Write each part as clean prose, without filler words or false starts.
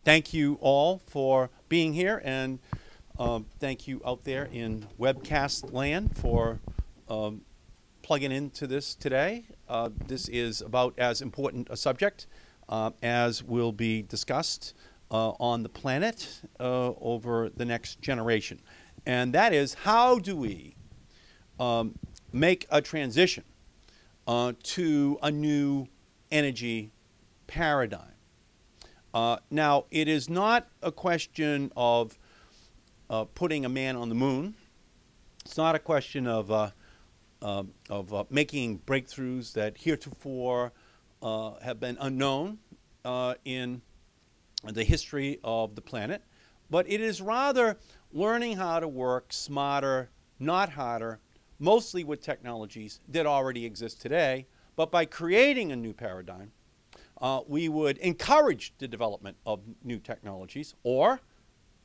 Thank you all for being here, and thank you out there in webcast land for plugging into this today. This is about as important a subject as will be discussed on the planet over the next generation. And that is, how do we make a transition to a new energy paradigm? Now, it is not a question of putting a man on the moon. It's not a question of making breakthroughs that heretofore have been unknown in the history of the planet. But it is rather learning how to work smarter, not harder, mostly with technologies that already exist today. But by creating a new paradigm, we would encourage the development of new technologies, or,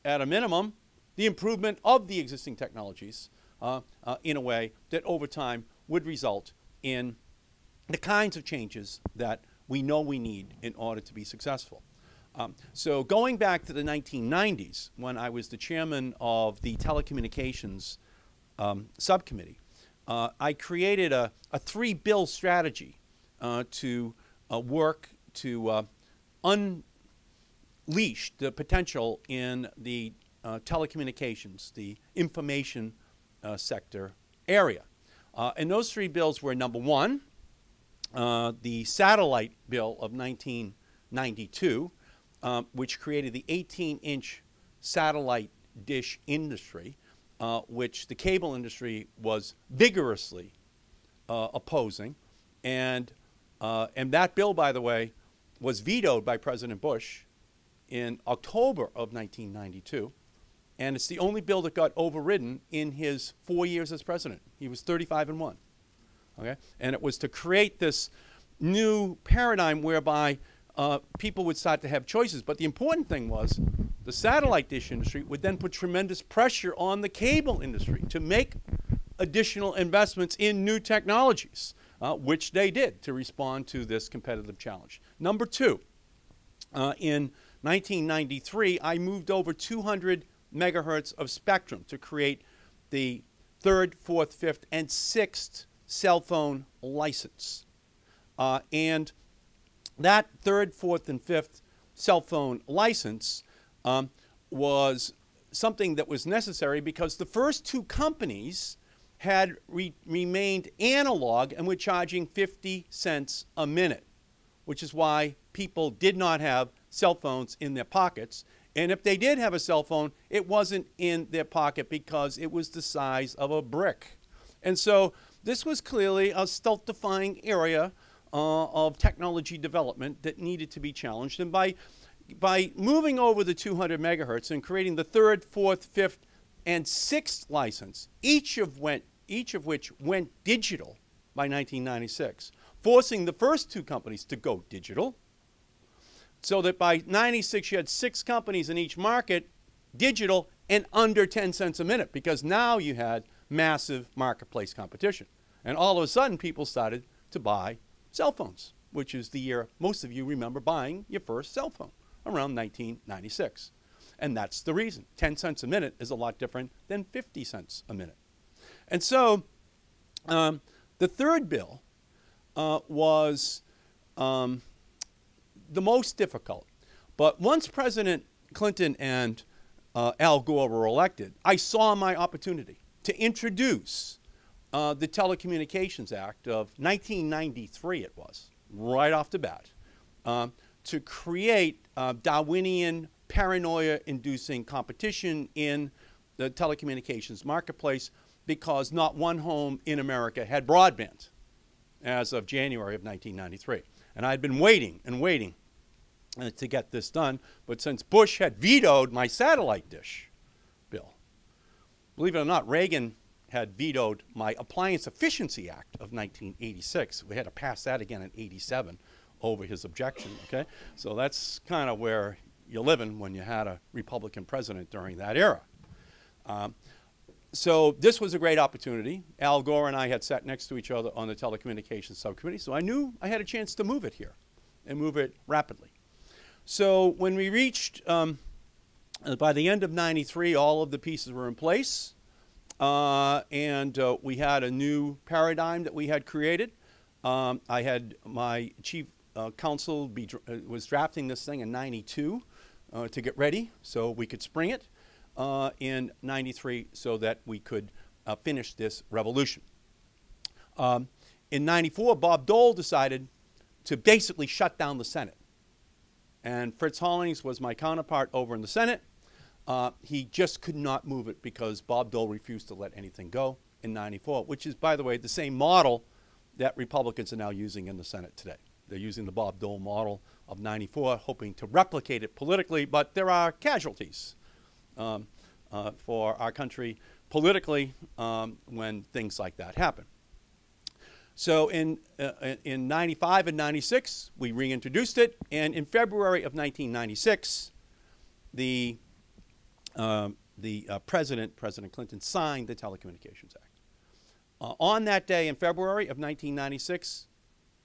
at a minimum, the improvement of the existing technologies in a way that over time would result in the kinds of changes that we know we need in order to be successful. So going back to the 1990s, when I was the chairman of the telecommunications subcommittee, I created a three-bill strategy to work to unleash the potential in the telecommunications, the information sector area. And those three bills were, number one, the satellite bill of 1992, which created the 18-inch satellite dish industry, which the cable industry was vigorously opposing. And that bill, by the way, was vetoed by President Bush in October of 1992. And it's the only bill that got overridden in his 4 years as president. He was 35-1. Okay? And it was to create this new paradigm whereby people would start to have choices. But the important thing was the satellite dish industry would then put tremendous pressure on the cable industry to make additional investments in new technologies, which they did to respond to this competitive challenge. Number two, in 1993, I moved over 200 megahertz of spectrum to create the third, fourth, fifth, and sixth cell phone license. And that third, fourth, and fifth cell phone license was something that was necessary because the first two companies had remained analog and were charging 50 cents a minute, which is why people did not have cell phones in their pockets. And if they did have a cell phone, it wasn't in their pocket because it was the size of a brick. And so this was clearly a stealth-defying area of technology development that needed to be challenged. And by moving over the 200 megahertz and creating the third, fourth, fifth, and sixth license, each of which went digital by 1996, forcing the first two companies to go digital, so that by 96 you had 6 companies in each market, digital, and under 10 cents a minute, because now you had massive marketplace competition. And all of a sudden people started to buy cell phones, which is the year most of you remember buying your first cell phone, around 1996. And that's the reason. 10 cents a minute is a lot different than 50 cents a minute. And so the third bill was the most difficult. But once President Clinton and Al Gore were elected, I saw my opportunity to introduce the Telecommunications Act of 1993, it was, right off the bat, to create Darwinian paranoia-inducing competition in the telecommunications marketplace, because not one home in America had broadband as of January of 1993. And I had been waiting and waiting to get this done, but since Bush had vetoed my satellite dish bill, believe it or not, Reagan had vetoed my Appliance Efficiency Act of 1986. We had to pass that again in '87 over his objection, okay? So that's kind of where you're living when you had a Republican president during that era. So this was a great opportunity. Al Gore and I had sat next to each other on the telecommunications subcommittee, so I knew I had a chance to move it here and move it rapidly. So when we reached, by the end of '93, all of the pieces were in place, and we had a new paradigm that we had created. I had my chief counsel was drafting this thing in '92 to get ready so we could spring it in '93 so that we could finish this revolution. In '94, Bob Dole decided to basically shut down the Senate. And Fritz Hollings was my counterpart over in the Senate. He just could not move it because Bob Dole refused to let anything go in '94, which is, by the way, the same model that Republicans are now using in the Senate today. They're using the Bob Dole model of '94, hoping to replicate it politically, but there are casualties for our country politically when things like that happen. So in '95 and '96, we reintroduced it, and in February of 1996, President Clinton, signed the Telecommunications Act. On that day in February of 1996,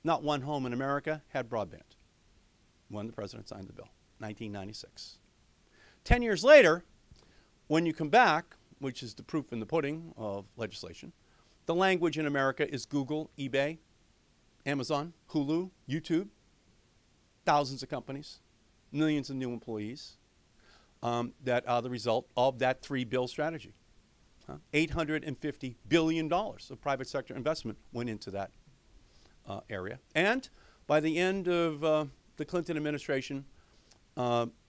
not one home in America had broadband when the President signed the bill, 1996. 10 years later, when you come back, which is the proof in the pudding of legislation, the language in America is Google, eBay, Amazon, Hulu, YouTube, thousands of companies, millions of new employees that are the result of that three-bill strategy. $850 billion of private sector investment went into that area. And by the end of the Clinton administration,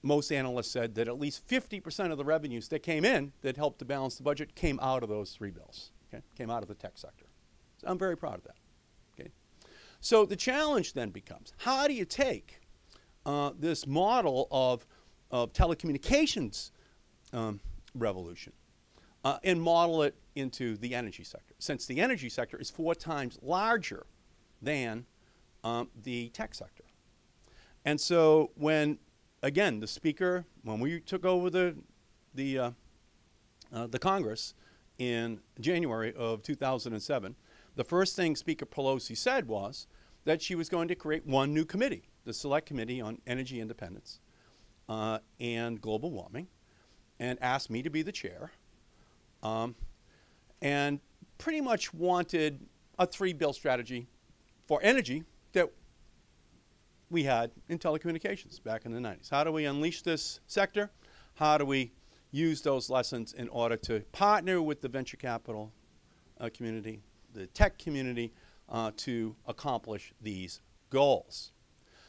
most analysts said that at least 50% of the revenues that came in that helped to balance the budget came out of those three bills, okay? Came out of the tech sector. So I'm very proud of that. Okay? So the challenge then becomes, how do you take this model of telecommunications revolution and model it into the energy sector, since the energy sector is 4 times larger than the tech sector. And so when, again, the Speaker, when we took over the Congress in January of 2007, the first thing Speaker Pelosi said was that she was going to create one new committee, the Select Committee on Energy Independence and Global Warming, and asked me to be the chair, and pretty much wanted a three-bill strategy for energy that we had in telecommunications back in the 90s. How do we unleash this sector? How do we use those lessons in order to partner with the venture capital community, the tech community, to accomplish these goals?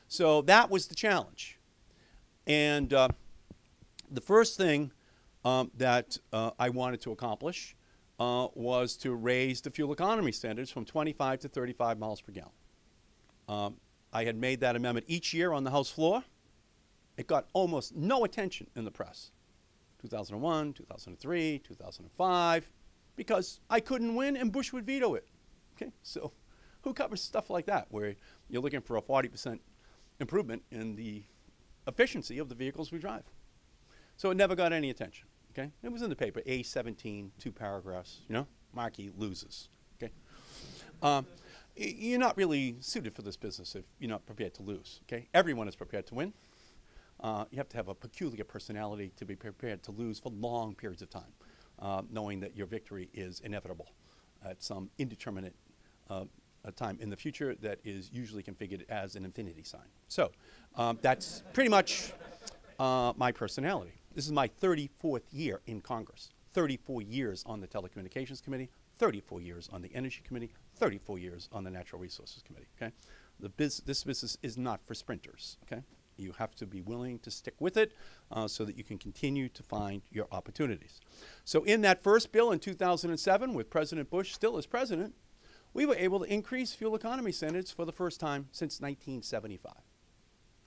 So that was the challenge. And the first thing that I wanted to accomplish was to raise the fuel economy standards from 25 to 35 miles per gallon. I had made that amendment each year on the House floor. It got almost no attention in the press. 2001, 2003, 2005, because I couldn't win and Bush would veto it. Okay, so who covers stuff like that where you're looking for a 40% improvement in the efficiency of the vehicles we drive? So it never got any attention. Okay, it was in the paper, A17, 2 paragraphs. You know, Markey loses. Okay, you're not really suited for this business if you're not prepared to lose. Okay, everyone is prepared to win. You have to have a peculiar personality to be prepared to lose for long periods of time, knowing that your victory is inevitable at some indeterminate time in the future that is usually configured as an infinity sign. So that's pretty much my personality. This is my 34th year in Congress, 34 years on the Telecommunications Committee, 34 years on the Energy Committee, 34 years on the Natural Resources Committee. Okay? This business is not for sprinters. Okay? You have to be willing to stick with it so that you can continue to find your opportunities. So in that first bill in 2007, with President Bush still as president, we were able to increase fuel economy standards for the first time since 1975,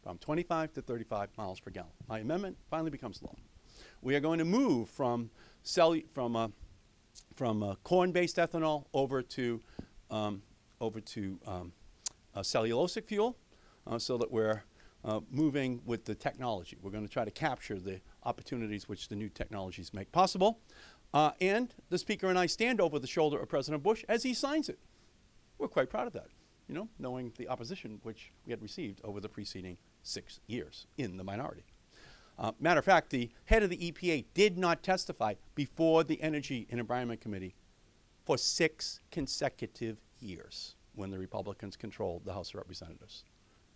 from 25 to 35 miles per gallon. My amendment finally becomes law. We are going to move from corn-based ethanol over to cellulosic fuel, so that we're moving with the technology. We're going to try to capture the opportunities which the new technologies make possible. And the Speaker and I stand over the shoulder of President Bush as he signs it. We're quite proud of that, you know, knowing the opposition which we had received over the preceding 6 years in the minority. Matter of fact, the head of the EPA did not testify before the Energy and Environment Committee for 6 consecutive years when the Republicans controlled the House of Representatives.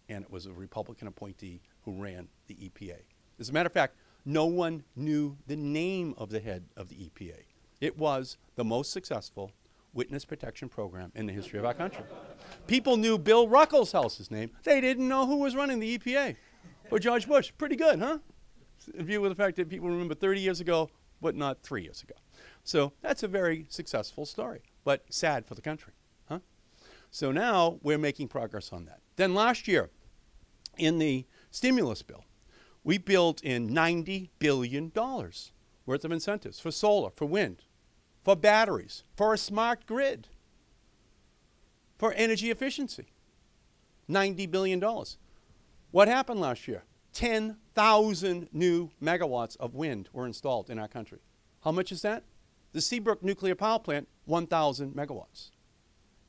And it was a Republican appointee who ran the EPA. As a matter of fact, no one knew the name of the head of the EPA. It was the most successful witness protection program in the history of our country. People knew Bill Ruckelshaus's name. They didn't know who was running the EPA. For George Bush, pretty good, huh? In view of the fact that people remember 30 years ago, but not 3 years ago. So that's a very successful story, but sad for the country, huh? So now we're making progress on that. Then last year, in the stimulus bill, we built in $90 billion worth of incentives for solar, for wind, for batteries, for a smart grid, for energy efficiency. $90 billion. What happened last year? 10,000 new megawatts of wind were installed in our country. How much is that? The Seabrook nuclear power plant, 1,000 megawatts.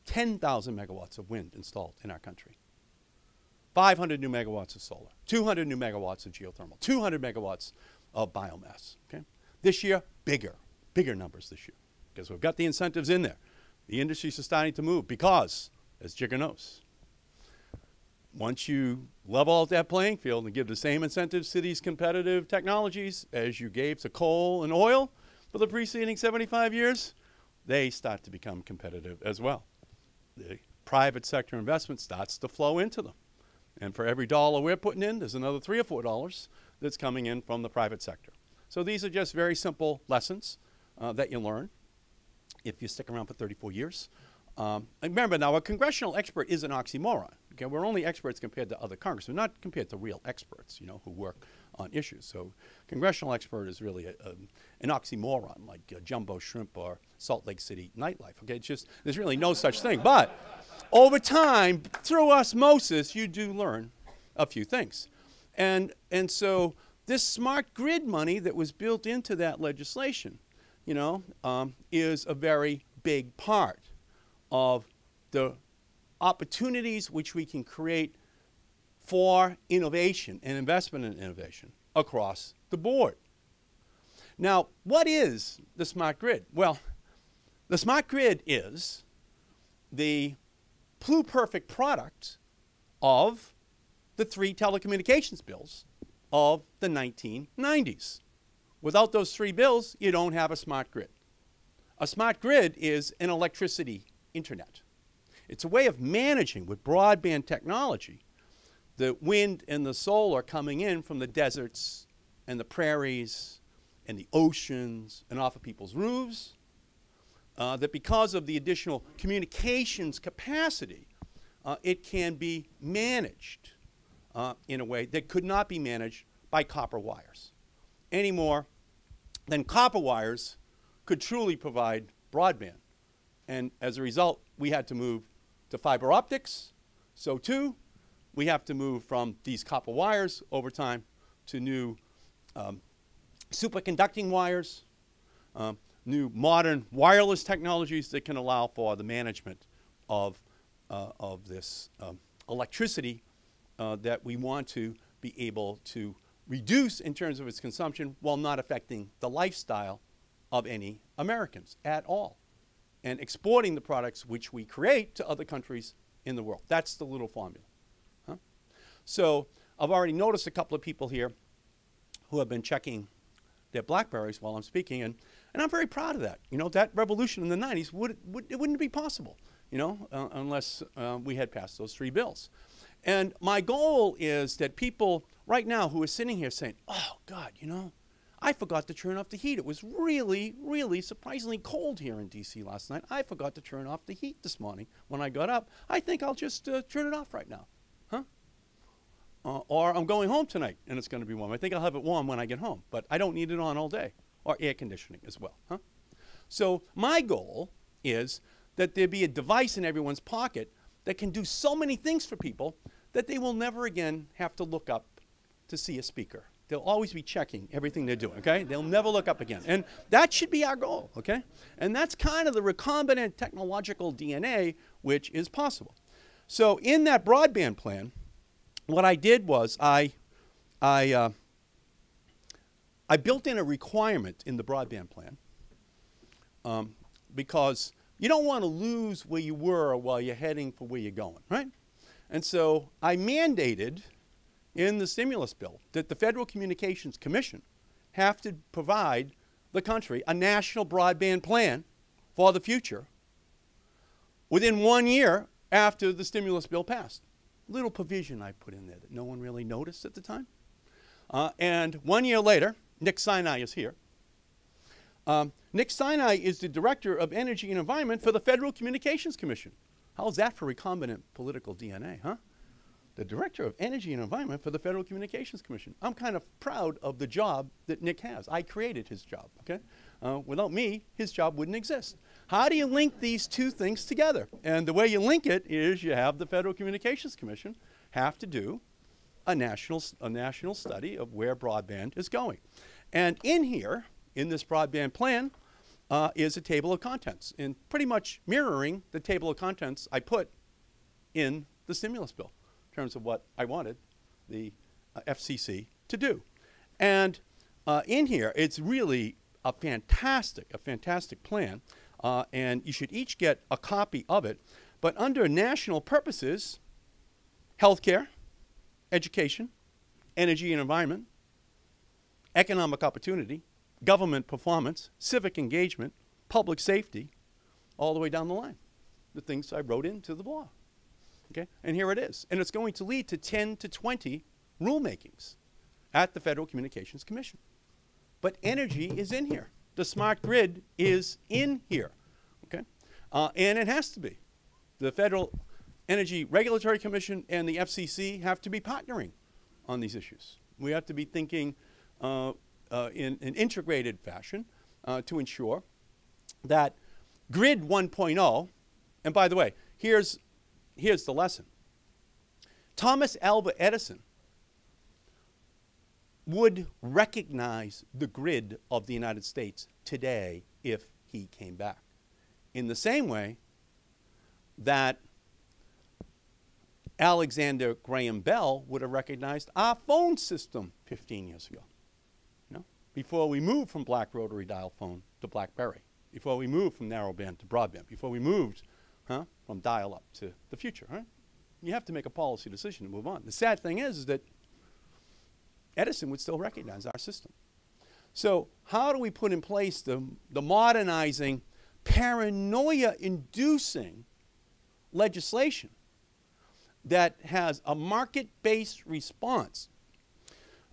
10,000 megawatts of wind installed in our country. 500 new megawatts of solar, 200 new megawatts of geothermal, 200 megawatts of biomass. Okay? This year, bigger numbers this year, because we've got the incentives in there. The industries are starting to move because, as Jigger knows, once you level out that playing field and give the same incentives to these competitive technologies as you gave to coal and oil for the preceding 75 years, they start to become competitive as well. The private sector investment starts to flow into them. And for every dollar we're putting in, there's another $3 or $4 that's coming in from the private sector. So these are just very simple lessons that you learn if you stick around for 34 years. And remember now, a congressional expert is an oxymoron. Okay? We're only experts compared to other congressmen, not compared to real experts, you know, who work on issues. So congressional expert is really an oxymoron, like jumbo shrimp or Salt Lake City nightlife. Okay? It's just, there's really no such thing. But over time, through osmosis, you do learn a few things. And so this smart grid money that was built into that legislation, you know, is a very big part of the opportunities which we can create for innovation and investment in innovation across the board. Now, what is the smart grid? Well, the smart grid is the pluperfect product of the 3 telecommunications bills of the 1990s. Without those 3 bills, you don't have a smart grid. A smart grid is an electricity internet. It's a way of managing with broadband technology the wind and the solar coming in from the deserts and the prairies and the oceans and off of people's roofs, that because of the additional communications capacity, it can be managed in a way that could not be managed by copper wires any more than copper wires could truly provide broadband. And as a result, we had to move to fiber optics. So too, we have to move from these copper wires over time to new superconducting wires, new modern wireless technologies that can allow for the management of this electricity that we want to be able to reduce in terms of its consumption while not affecting the lifestyle of any Americans at all, and exporting the products which we create to other countries in the world. That's the little formula. Huh? So I've already noticed a couple of people here who have been checking their BlackBerries while I'm speaking, and I'm very proud of that. You know, that revolution in the 90s, it wouldn't be possible, you know, unless we had passed those 3 bills. And my goal is that people right now who are sitting here saying, oh, God, you know, I forgot to turn off the heat. It was really, really surprisingly cold here in D.C. last night. I forgot to turn off the heat this morning when I got up. I think I'll just turn it off right now. Huh? Or I'm going home tonight and it's going to be warm. I think I'll have it warm when I get home, but I don't need it on all day. Or air conditioning as well. Huh? So my goal is that there be a device in everyone's pocket that can do so many things for people that they will never again have to look up to see a speaker. They'll always be checking everything they're doing, okay? They'll never look up again. And that should be our goal, okay? And that's kind of the recombinant technological DNA which is possible. So in that broadband plan, what I did was I built in a requirement in the broadband plan because you don't want to lose where you were while you're heading for where you're going, right? And so I mandated in the stimulus bill that the Federal Communications Commission have to provide the country a national broadband plan for the future within 1 year after the stimulus bill passed. Little provision I put in there that no one really noticed at the time. And 1 year later, Nick Sinai is here. Nick Sinai is the Director of Energy and Environment for the Federal Communications Commission. How's that for recombinant political DNA, huh? The Director of Energy and Environment for the Federal Communications Commission. I'm kind of proud of the job that Nick has. I created his job, okay? Without me, his job wouldn't exist. How do you link these two things together? And the way you link it is you have the Federal Communications Commission have to do a national study of where broadband is going. And in here, in this broadband plan, is a table of contents, and pretty much mirroring the table of contents I put in the stimulus bill in terms of what I wanted the FCC to do. And in here, it's really a fantastic plan, and you should each get a copy of it. But under national purposes, healthcare, education, energy and environment, economic opportunity, government performance, civic engagement, public safety, all the way down the line. The things I wrote into the law. Okay? And here it is. And it's going to lead to 10 to 20 rulemakings at the Federal Communications Commission. But energy is in here. The smart grid is in here. Okay? And it has to be. The Federal Energy Regulatory Commission and the FCC have to be partnering on these issues. We have to be thinking in an integrated fashion to ensure that Grid 1.0, and by the way, here's the lesson. Thomas Alva Edison would recognize the grid of the United States today if he came back. In the same way that Alexander Graham Bell would have recognized our phone system 15 years ago. You know, before we moved from black rotary dial phone to BlackBerry, before we moved from narrowband to broadband, before we moved from dial-up to the future. Right? You have to make a policy decision to move on. The sad thing is that Edison would still recognize our system. So how do we put in place the modernizing, paranoia-inducing legislation that has a market-based response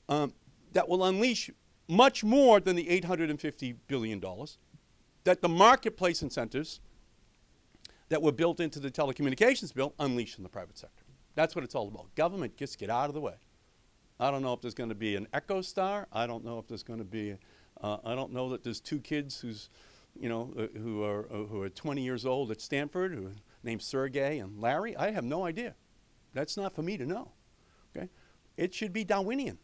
that will unleash much more than the $850 billion, that the marketplace incentives that were built into the telecommunications bill unleash in the private sector? That's what it's all about. Government just get out of the way. I don't know if there's going to be an Echo Star. I don't know if there's going to be, I don't know that there's two kids who's, you know, who are 20 years old at Stanford, who are named Sergey and Larry. I have no idea. That's not for me to know. Okay? It should be Darwinian.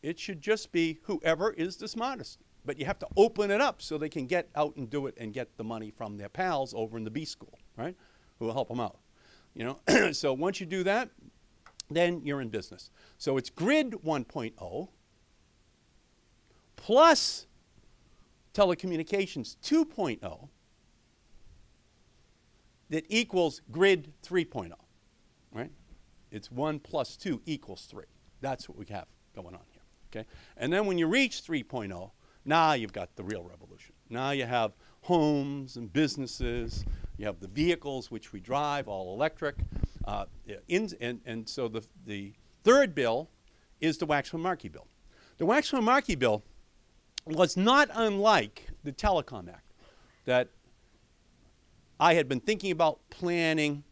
It should just be whoever is the smartest. But you have to open it up so they can get out and do it and get the money from their pals over in the B school, right? Who will help them out. You know? So once you do that, then you're in business. So it's Grid 1.0 plus Telecommunications 2.0 that equals Grid 3.0, right? It's 1 plus 2 equals 3. That's what we have going on here, okay? And then when you reach 3.0, now you've got the real revolution. Now you have homes and businesses. You have the vehicles which we drive, all electric. And so the third bill is the Waxman-Markey bill. The Waxman-Markey bill was not unlike the Telecom Act that I had been thinking about planning,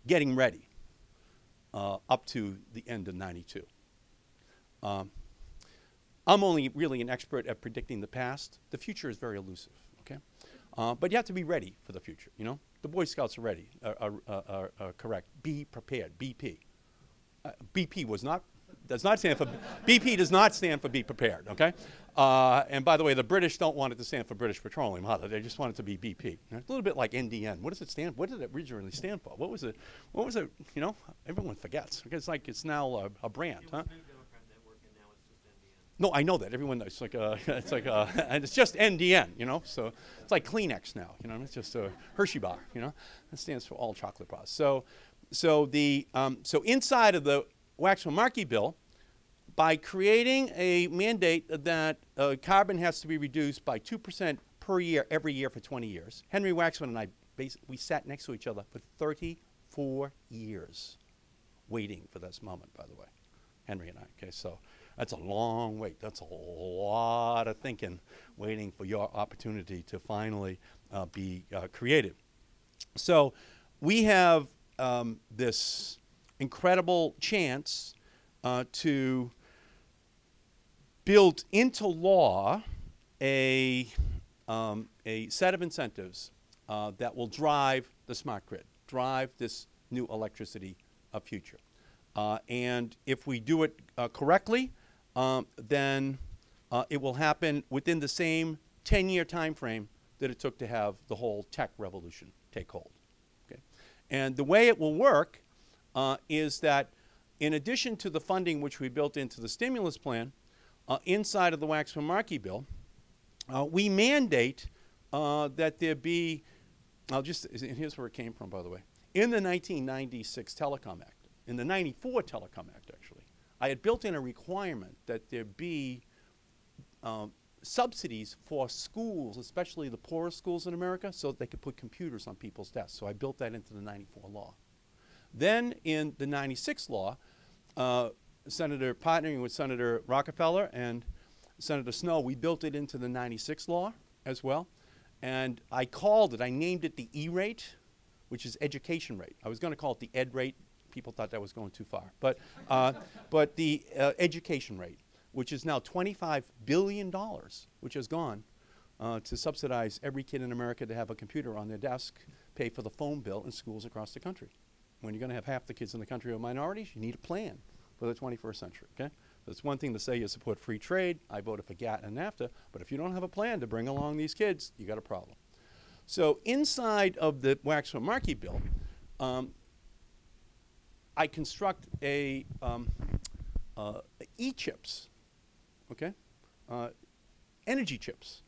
getting ready up to the end of '92. I'm only really an expert at predicting the past. The future is very elusive, okay? But you have to be ready for the future, you know? The Boy Scouts are ready, are correct. Be prepared, BP. BP was not Does not stand for, BP does not stand for be prepared, okay? And by the way, the British don't want it to stand for British Petroleum either. They just want it to be BP. A little bit like NDN. What does it stand for? What did it originally stand for? What was it, you know? Everyone forgets. It's like it's now a brand, huh? No, I know that. Everyone knows. It's like and it's just NDN, you know. So it's like Kleenex now, you know. It's just a Hershey bar, you know. It stands for all chocolate bars. So inside of the Waxman-Markey bill, by creating a mandate that carbon has to be reduced by 2% per year every year for 20 years, Henry Waxman and I we sat next to each other for 34 years, waiting for this moment. By the way, Henry and I. Okay, so. That's a long wait. That's a lot of thinking, waiting for your opportunity to finally be created. So we have this incredible chance to build into law a set of incentives that will drive the smart grid, drive this new electricity future. And if we do it correctly, then it will happen within the same 10-year time frame that it took to have the whole tech revolution take hold. Okay? And the way it will work is that in addition to the funding which we built into the stimulus plan, inside of the Waxman-Markey bill, we mandate that there be, here's where it came from, by the way. In the 1996 Telecom Act, in the 94 Telecom Act, actually, I had built in a requirement that there be subsidies for schools, especially the poorest schools in America, so that they could put computers on people's desks. So I built that into the 94 law. Then in the 96 law, partnering with Senator Rockefeller and Senator Snowe, we built it into the 96 law as well. And I named it the E-rate, which is education rate. I was going to call it the ed rate. People thought that was going too far. But the education rate, which is now $25 billion, which has gone to subsidize every kid in America to have a computer on their desk, pay for the phone bill in schools across the country. When you're going to have half the kids in the country are minorities, you need a plan for the 21st century. Okay? So it's one thing to say you support free trade. I voted for GATT and NAFTA. But if you don't have a plan to bring along these kids, you got a problem. So inside of the Waxman-Markey bill, I construct e-chips, okay, energy chips,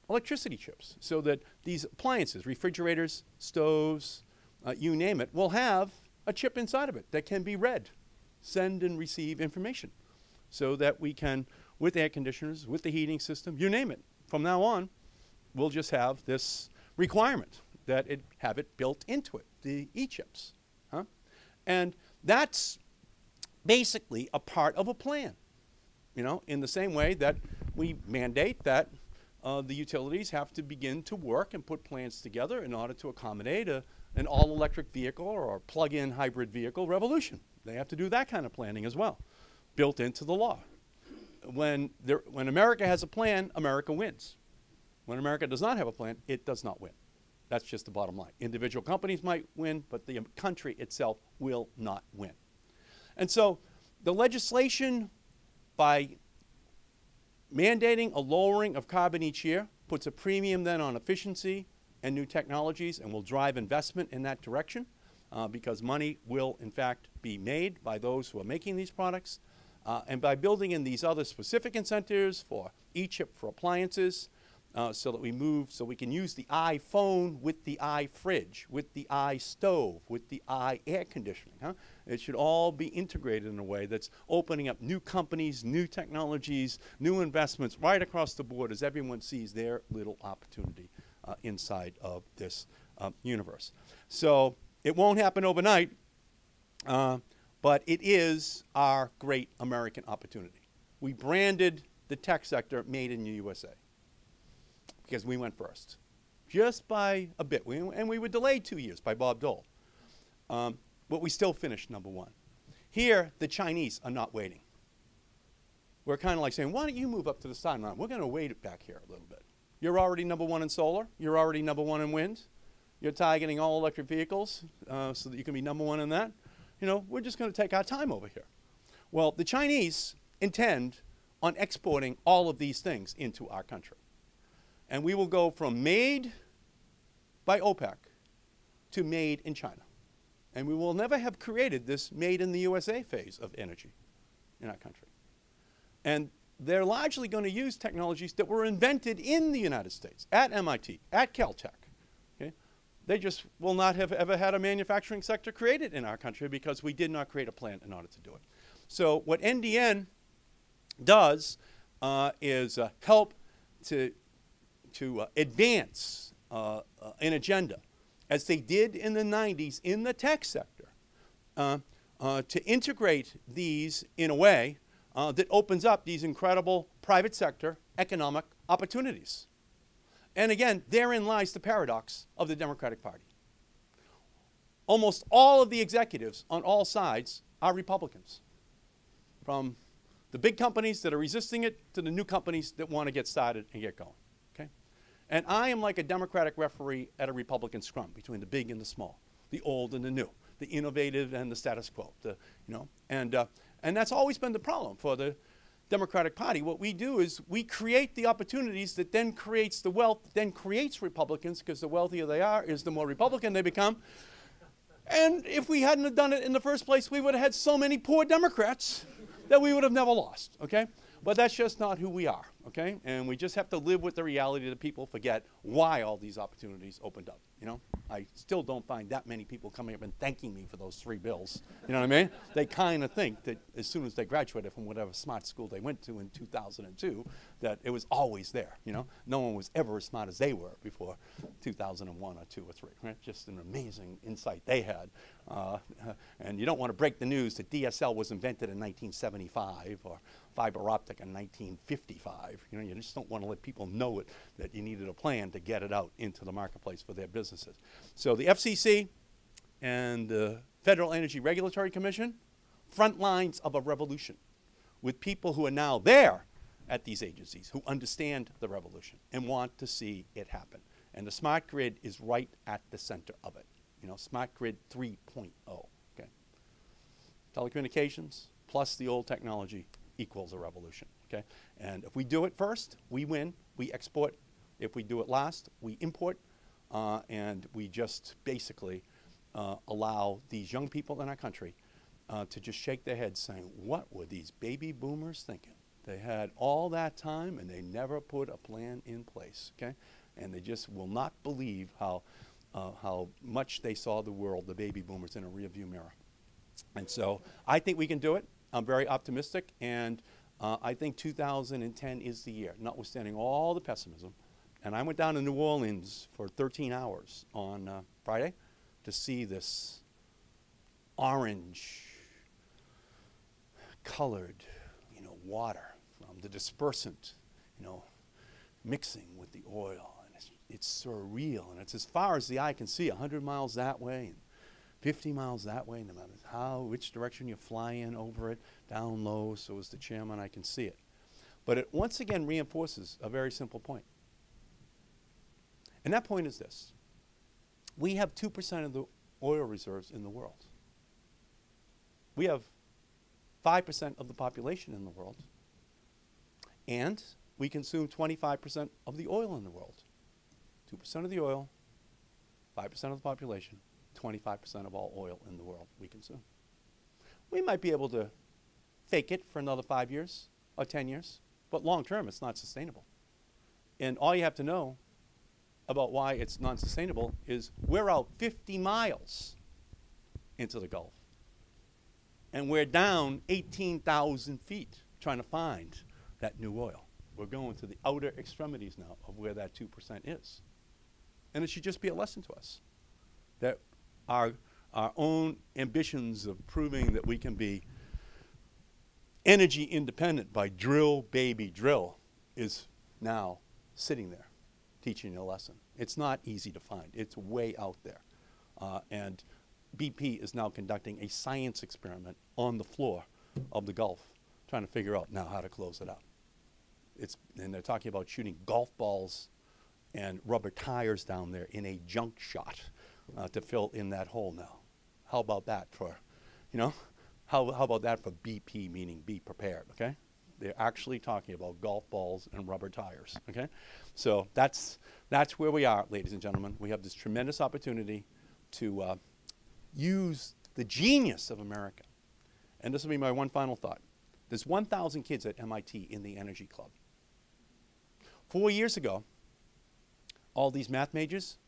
electricity chips, so that these appliances, refrigerators, stoves, you name it, will have a chip inside of it that can be read, send and receive information, so that we can, with air conditioners, with the heating system, you name it, from now on, we'll just have this requirement that it have it built into it, the e-chips, huh? And that's basically a part of a plan, you know, in the same way that we mandate that the utilities have to begin to work and put plans together in order to accommodate an all-electric vehicle or a plug-in hybrid vehicle revolution. They have to do that kind of planning as well, built into the law. When America has a plan, America wins. When America does not have a plan, it does not win. That's just the bottom line. Individual companies might win, but the country itself will not win. And so the legislation, by mandating a lowering of carbon each year, puts a premium then on efficiency and new technologies and will drive investment in that direction because money will, in fact, be made by those who are making these products. And by building in these other specific incentives for e-chip for appliances, so that we can use the iPhone with the iFridge, with the iStove, with the iAir conditioning. Huh? It should all be integrated in a way that's opening up new companies, new technologies, new investments right across the board as everyone sees their little opportunity inside of this universe. So it won't happen overnight, but it is our great American opportunity. We branded the tech sector made in the USA. Because we went first, just by a bit. And we were delayed 2 years by Bob Dole. But we still finished #1. Here, the Chinese are not waiting. We're kind of like saying, why don't you move up to the sideline? We're going to wait it back here a little bit. You're already #1 in solar. You're already #1 in wind. You're targeting all electric vehicles so that you can be #1 in that. You know, we're just going to take our time over here. Well, the Chinese intend on exporting all of these things into our country. And we will go from made by OPEC to made in China. And we will never have created this made in the USA phase of energy in our country. And they're largely going to use technologies that were invented in the United States, at MIT, at Caltech. Okay? They just will not have ever had a manufacturing sector created in our country because we did not create a plant in order to do it. So what NDN does is help to advance an agenda, as they did in the 90s in the tech sector, to integrate these in a way that opens up these incredible private sector economic opportunities. And again, therein lies the paradox of the Democratic Party. Almost all of the executives on all sides are Republicans, from the big companies that are resisting it to the new companies that want to get started and get going. Okay? And I am like a Democratic referee at a Republican scrum between the big and the small, the old and the new, the innovative and the status quo. And that's always been the problem for the Democratic Party. What we do is we create the opportunities that then creates the wealth, then creates Republicans, because the wealthier they are is the more Republican they become. And if we hadn't have done it in the first place, we would have had so many poor Democrats that we would have never lost, okay? But that's just not who we are, okay? And we just have to live with the reality that people forget why all these opportunities opened up, you know? I still don't find that many people coming up and thanking me for those 3 bills, you know what I mean? They kind of think that as soon as they graduated from whatever smart school they went to in 2002, that it was always there, you know? No one was ever as smart as they were before 2001 or 2 or 3, right? Just an amazing insight they had. And you don't want to break the news that DSL was invented in 1975 or fiber optic in 1955. You know, you just don't want to let people know it, that you needed a plan to get it out into the marketplace for their businesses. So the FCC and the Federal Energy Regulatory Commission, front lines of a revolution with people who are now there at these agencies who understand the revolution and want to see it happen. And the smart grid is right at the center of it. You know, smart grid 3.0, okay? Telecommunications plus the old technology equals a revolution, okay? And if we do it first, we win, we export. If we do it last, we import, and we just basically allow these young people in our country to just shake their heads saying, what were these baby boomers thinking? They had all that time and they never put a plan in place, okay? And they just will not believe how much they saw the world, the baby boomers, in a rearview mirror. And so I think we can do it. I'm very optimistic, and I think 2010 is the year, notwithstanding all the pessimism. And I went down to New Orleans for 13 hours on Friday to see this orange colored, you know, water from the dispersant, you know, mixing with the oil. And it's surreal, and it's as far as the eye can see, 100 miles that way and 50 miles that way, no matter which direction you fly in over it, down low, so as the chairman, I can see it. But it once again reinforces a very simple point. And that point is this. We have 2% of the oil reserves in the world. We have 5% of the population in the world. And we consume 25% of the oil in the world. 2% of the oil, 5% of the population, 25% of all oil in the world we consume. We might be able to fake it for another 5 years or 10 years, but long term it's not sustainable. And all you have to know about why it's non-sustainable is we're out 50 miles into the Gulf. And we're down 18,000 feet trying to find that new oil. We're going to the outer extremities now of where that 2% is. And it should just be a lesson to us that our own ambitions of proving that we can be energy independent by drill, baby, drill is now sitting there teaching a lesson. It's not easy to find. It's way out there. And BP is now conducting a science experiment on the floor of the Gulf, trying to figure out now how to close it out. And they're talking about shooting golf balls and rubber tires down there in a junk shot to fill in that hole now. How about that for, you know, How about that for BP, meaning be prepared, okay? They're actually talking about golf balls and rubber tires, okay? So that's where we are, ladies and gentlemen. We have this tremendous opportunity to use the genius of America. And this will be my one final thought. There's 1,000 kids at MIT in the Energy Club. 4 years ago, all these math majors,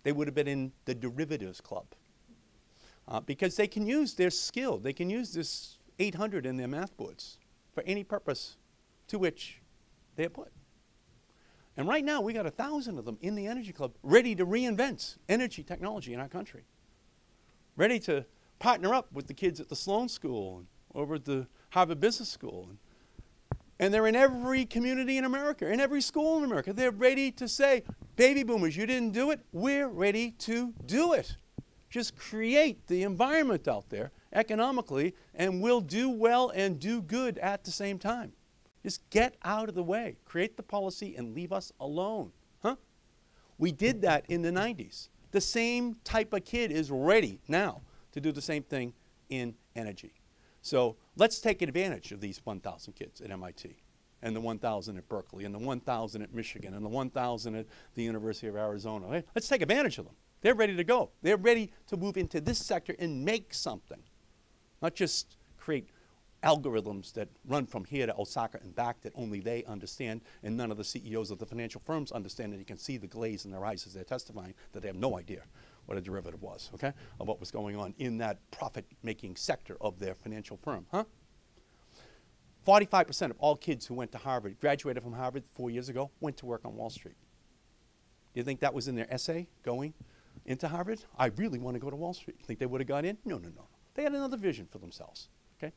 they would have been in the derivatives club because they can use their skill. They can use this 800 in their math boards for any purpose to which they are put. And right now, we got 1,000 of them in the Energy Club ready to reinvent energy technology in our country, ready to partner up with the kids at the Sloan School and over at the Harvard Business School. And they're in every community in America, in every school in America. They're ready to say, baby boomers, you didn't do it. We're ready to do it. Just create the environment out there economically, and we'll do well and do good at the same time. Just get out of the way. Create the policy and leave us alone. Huh? We did that in the 90s. The same type of kid is ready now to do the same thing in energy. So let's take advantage of these 1,000 kids at MIT, and the 1,000 at Berkeley, and the 1,000 at Michigan, and the 1,000 at the University of Arizona. Right? Let's take advantage of them. They're ready to go. They're ready to move into this sector and make something, not just create algorithms that run from here to Osaka and back that only they understand, and none of the CEOs of the financial firms understand, and you can see the glaze in their eyes as they're testifying that they have no idea what a derivative was, okay, of what was going on in that profit-making sector of their financial firm, huh? 45% of all kids who went to Harvard, graduated from Harvard 4 years ago, went to work on Wall Street. Do you think that was in their essay going into Harvard? I really want to go to Wall Street. Think they would have got in? No, no, no. They had another vision for themselves, okay?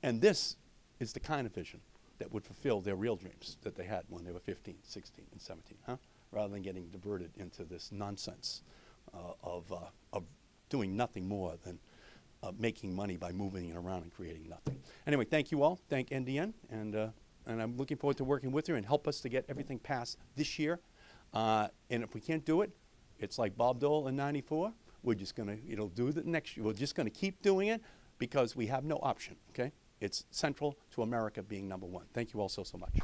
And this is the kind of vision that would fulfill their real dreams that they had when they were 15, 16, and 17, huh? Rather than getting diverted into this nonsense of doing nothing more than making money by moving it around and creating nothing. Anyway, thank you all. Thank NDN. And I'm looking forward to working with you and help us to get everything passed this year. And if we can't do it, it's like Bob Dole in '94. We're just going to do it next year. We're just going to keep doing it because we have no option, okay? It's central to America being #1. Thank you all so much.